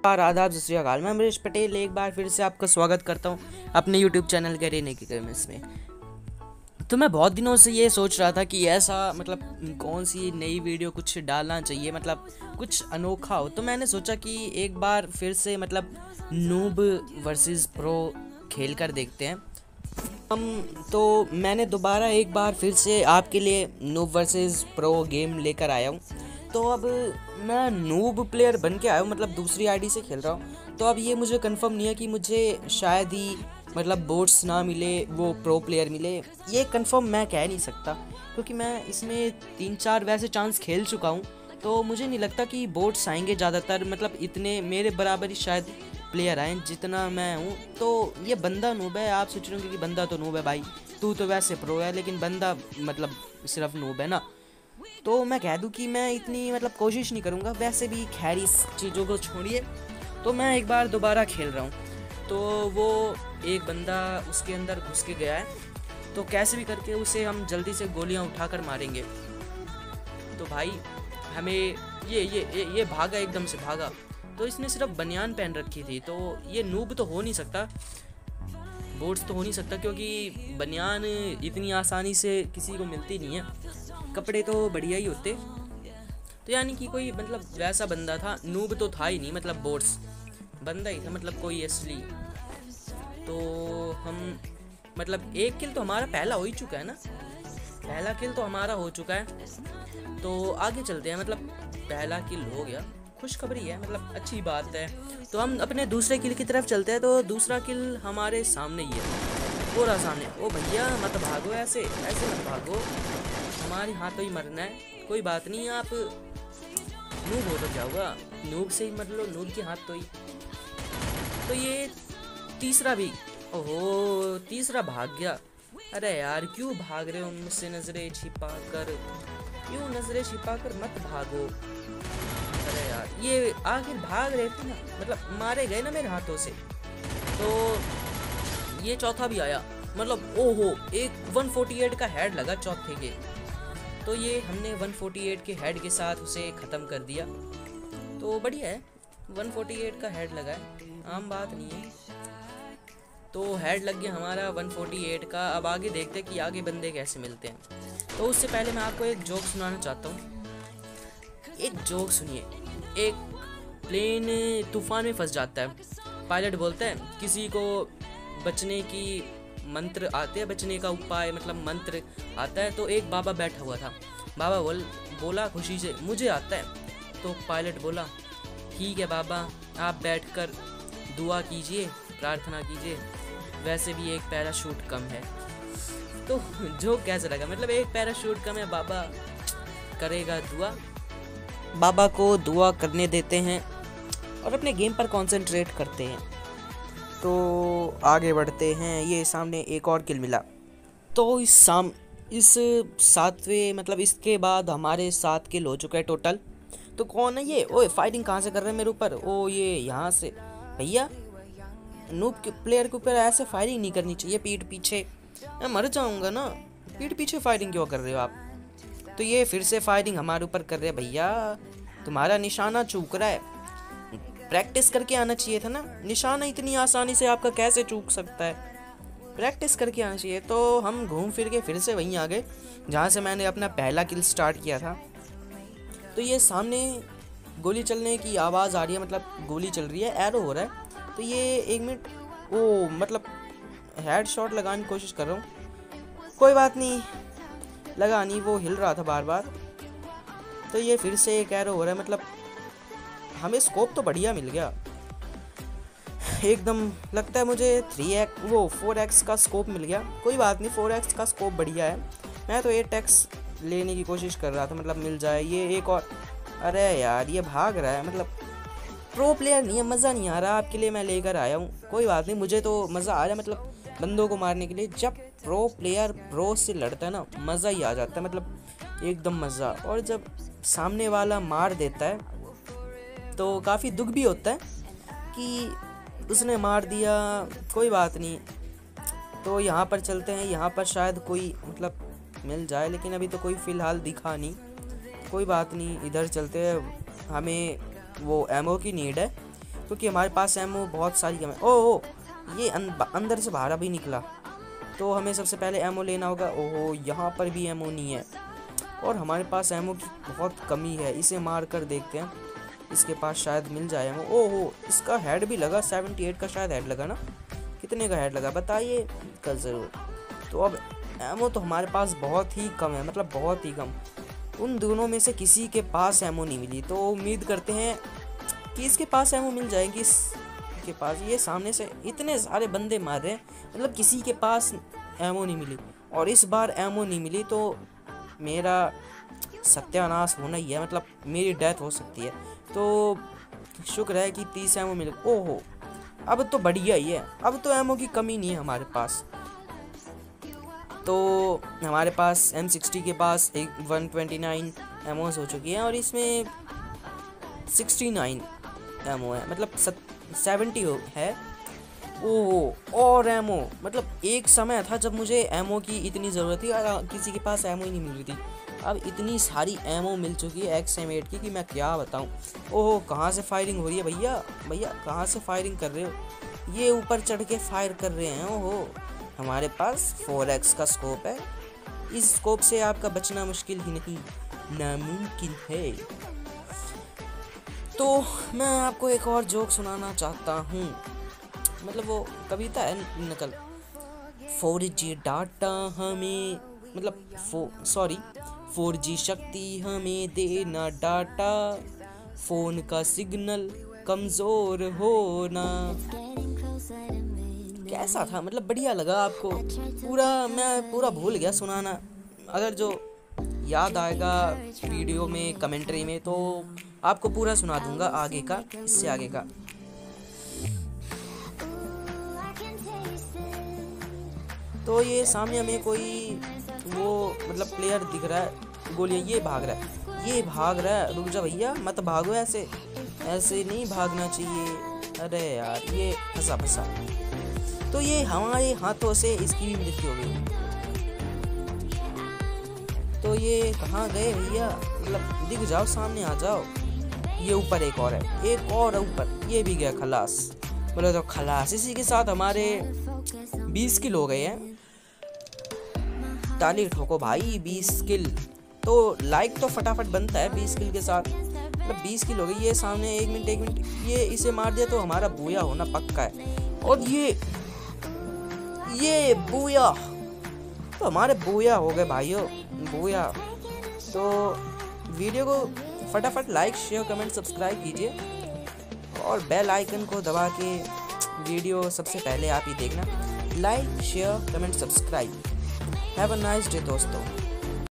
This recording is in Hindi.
आदाब सत श्री अकाल। मैं अमरीश पटेल एक बार फिर से आपका स्वागत करता हूं अपने यूट्यूब चैनल करेने की करमिस में। तो मैं बहुत दिनों से ये सोच रहा था कि ऐसा कौन सी नई वीडियो कुछ डालना चाहिए, कुछ अनोखा हो। तो मैंने सोचा कि एक बार फिर से नूब वर्सेस प्रो खेल कर देखते हैं तो मैंने दोबारा एक बार फिर से आपके लिए नूब वर्सेस प्रो गेम लेकर आया हूँ। तो अब मैं नूब प्लेयर बन के आया हूँ, दूसरी आईडी से खेल रहा हूँ। तो अब ये मुझे कंफर्म नहीं है कि मुझे शायद ही बोट्स ना मिले, वो प्रो प्लेयर मिले। ये कंफर्म मैं कह नहीं सकता क्योंकि मैं इसमें 3-4 वैसे चांस खेल चुका हूँ। तो मुझे नहीं लगता कि बोट्स आएंगे ज़्यादातर, इतने मेरे बराबर ही शायद प्लेयर आए जितना मैं हूँ। तो ये बंदा नूब है। आप सोच रहे होंगे कि बंदा तो नूब है भाई, तू तो वैसे प्रो है, लेकिन बंदा सिर्फ नूब है ना। तो मैं कह दूं कि मैं इतनी कोशिश नहीं करूँगा। वैसे भी खैर इस चीज़ों को छोड़िए, तो मैं एक बार दोबारा खेल रहा हूँ। तो वो एक बंदा उसके अंदर घुस के गया है, तो कैसे भी करके उसे हम जल्दी से गोलियां उठाकर मारेंगे। तो भाई हमें ये भागा, एकदम से भागा। तो इसने सिर्फ बनियान पहन रखी थी, तो ये नूब तो हो नहीं सकता, बोट्स तो हो नहीं सकता, क्योंकि बनियान इतनी आसानी से किसी को मिलती नहीं है। कपड़े तो बढ़िया ही होते। तो यानी कि कोई वैसा बंदा था, नूब तो था ही नहीं, बोट्स बंदा ही था, कोई असली। तो हम एक किल तो हमारा पहला हो ही चुका है ना, पहला किल तो हमारा हो चुका है। तो आगे चलते हैं, पहला किल हो गया, खुशखबरी है, अच्छी बात है। तो हम अपने दूसरे किल की तरफ चलते हैं। तो दूसरा किल हमारे सामने ही है, पूरा सामने। ओ भैया मत भागो, ऐसे मत भागो, हमारे हाथों ही मरना है। कोई बात नहीं, आप नूब हो तो क्या हुआ, नूब से ही मर लो, नूब के हाथ तो ही। तो ये तीसरा भी, ओहो तीसरा भाग गया। अरे यार क्यों भाग रहे हो मुझसे नजरें छिपा कर, क्यों नजरें छिपा कर मत भागो। अरे यार ये आखिर भाग रहे थे ना, मारे गए ना मेरे हाथों से। तो ये चौथा भी आया, ओहो एक 148 का हेड लगा चौथे के। तो ये हमने 148 के हेड के साथ उसे ख़त्म कर दिया। तो बढ़िया है, 148 का हेड लगा है, आम बात नहीं है। तो हेड लग गया हमारा 148 का। अब आगे देखते हैं कि आगे बंदे कैसे मिलते हैं। तो उससे पहले मैं आपको एक जोक सुनाना चाहता हूँ। एक जोक सुनिए। एक प्लेन तूफान में फंस जाता है। पायलट बोलता है किसी को बचने की मंत्र आते हैं, बचने का उपाय मंत्र आता है। तो एक बाबा बैठा हुआ था। बाबा बोला खुशी से मुझे आता है। तो पायलट बोला ठीक है बाबा, आप बैठकर दुआ कीजिए, प्रार्थना कीजिए, वैसे भी एक पैराशूट कम है। तो जो कैसा लगा, एक पैराशूट कम है, बाबा करेगा दुआ। बाबा को दुआ करने देते हैं और अपने गेम पर कंसंट्रेट करते हैं। तो आगे बढ़ते हैं। ये सामने एक और किल मिला। तो इस 7वें इसके बाद हमारे 7 किल हो चुका है टोटल। तो कौन है ये? ओए फाइटिंग कहाँ से कर रहे हैं मेरे ऊपर? ओ ये यहाँ से। भैया नूब के प्लेयर के ऊपर ऐसे फायरिंग नहीं करनी चाहिए, पीठ पीछे। मैं मर जाऊंगा ना, पीठ पीछे फायरिंग क्यों कर रहे हो आप? तो ये फिर से फायरिंग हमारे ऊपर कर रहे हैं। भैया तुम्हारा निशाना चूक रहा है, प्रैक्टिस करके आना चाहिए था ना। निशाना इतनी आसानी से आपका कैसे चूक सकता है? प्रैक्टिस करके आना चाहिए। तो हम घूम फिर के फिर से वहीं आ गए जहाँ से मैंने अपना पहला किल स्टार्ट किया था। तो ये सामने गोली चलने की आवाज़ आ रही है, गोली चल रही है, एरो हो रहा है। तो ये 1 मिनट, ओ हेड शॉट लगाने की कोशिश कर रहा हूँ, कोई बात नहीं, लगा नहीं, वो हिल रहा था बार बार। तो ये फिर से एक एरो हो रहा है, हमें स्कोप तो बढ़िया मिल गया एकदम। लगता है मुझे 4x का स्कोप मिल गया। कोई बात नहीं, 4x का स्कोप बढ़िया है। मैं तो 8x लेने की कोशिश कर रहा था, मिल जाए। ये एक और, अरे यार ये भाग रहा है, प्रो प्लेयर नहीं है, मज़ा नहीं आ रहा। आपके लिए मैं लेकर आया हूँ, कोई बात नहीं, मुझे तो मज़ा आ रहा है बंदों को मारने के लिए। जब प्रो प्लेयर प्रो से लड़ता है ना, मज़ा ही आ जाता है, एकदम मज़ा। और जब सामने वाला मार देता है तो काफ़ी दुख भी होता है कि उसने मार दिया। कोई बात नहीं। तो यहाँ पर चलते हैं, यहाँ पर शायद कोई मिल जाए, लेकिन अभी तो कोई फ़िलहाल दिखा नहीं। कोई बात नहीं, इधर चलते हैं, हमें वो एमओ की नीड है। क्योंकि हमारे पास एमओ बहुत सारी कम है। ओह ये अंदर से बाहर अभी निकला, तो हमें सबसे पहले एमओ लेना होगा। ओहो यहाँ पर भी एमओ नहीं है और हमारे पास एमओ की बहुत कमी है। इसे मार कर देखते हैं, इसके पास शायद मिल जाए एमओ। ओहो इसका हेड भी लगा, 78 का शायद हेड लगा ना, कितने का हेड लगा बताइए का ज़रूर। तो अब एमओ तो हमारे पास बहुत ही कम है, मतलब बहुत ही कम। उन दोनों में से किसी के पास एमओ नहीं मिली, तो उम्मीद करते हैं कि इसके पास एमओ मिल जाएगी। इसके पास ये सामने से इतने सारे बंदे मार रहे हैं, मतलब किसी के पास एमओ नहीं मिली। और इस बार एमओ नहीं मिली तो मेरा सत्यानाश होना ही है, मतलब मेरी डेथ हो सकती है। तो शुक्र है कि 30 एमओ मिले। ओहो अब तो बढ़िया ही है, अब तो एमओ की कमी नहीं है हमारे पास। तो हमारे पास M60 के पास 129 एमओज हो चुकी हैं और इसमें 69 एमओ है, मतलब 70 है। ओह और एमओ, मतलब एक समय था जब मुझे एमओ की इतनी ज़रूरत थी और किसी के पास एमओ ही नहीं मिल रही थी। अब इतनी सारी एमओ मिल चुकी है XM8 की कि मैं क्या बताऊं। ओह कहाँ से फायरिंग हो रही है भैया, भैया कहाँ से फायरिंग कर रहे हो? ये ऊपर चढ़ के फायर कर रहे हैं। ओहो हमारे पास 4x का स्कोप है, इस स्कोप से आपका बचना मुश्किल ही नहीं नामुमकिन है। तो मैं आपको एक और जोक सुनाना चाहता हूँ, मतलब वो कविता है नकल। 4G डाटा हमें, मतलब 4G शक्ति हमें देना डाटा, फ़ोन का सिग्नल कमज़ोर होना। कैसा था, मतलब बढ़िया लगा आपको? मैं पूरा भूल गया सुनाना। अगर जो याद आएगा वीडियो में कमेंट्री में तो आपको पूरा सुना दूंगा आगे का, इससे आगे का। तो ये सामने हमें कोई वो मतलब प्लेयर दिख रहा है, गोलियां ये भाग रहा है। रुक जा भैया मत भागो, ऐसे नहीं भागना चाहिए। अरे यार ये फंसा। तो ये हमारे हाथों से इसकी भी मृत्यु हो गई। तो ये कहाँ गए भैया, मतलब दिख जाओ, सामने आ जाओ। ये ऊपर एक और है, एक और ऊपर, ये भी गया खलास। बोले तो खलास। इसी के साथ हमारे 20 किल हो गए हैं। ताली ठोको भाई 20 किल, तो लाइक तो फटाफट बनता है 20 किल के साथ। मतलब 20 किल हो गई। ये सामने एक मिनट, ये इसे मार दिया तो हमारा बूया होना पक्का है। और ये बूया, तो हमारे बूया हो गए भाइयों, बूया। तो वीडियो को फटाफट लाइक शेयर कमेंट सब्सक्राइब कीजिए और बेल आइकन को दबा के वीडियो सबसे पहले आप ही देखना। Like share comment subscribe. Have a nice day दोस्तों।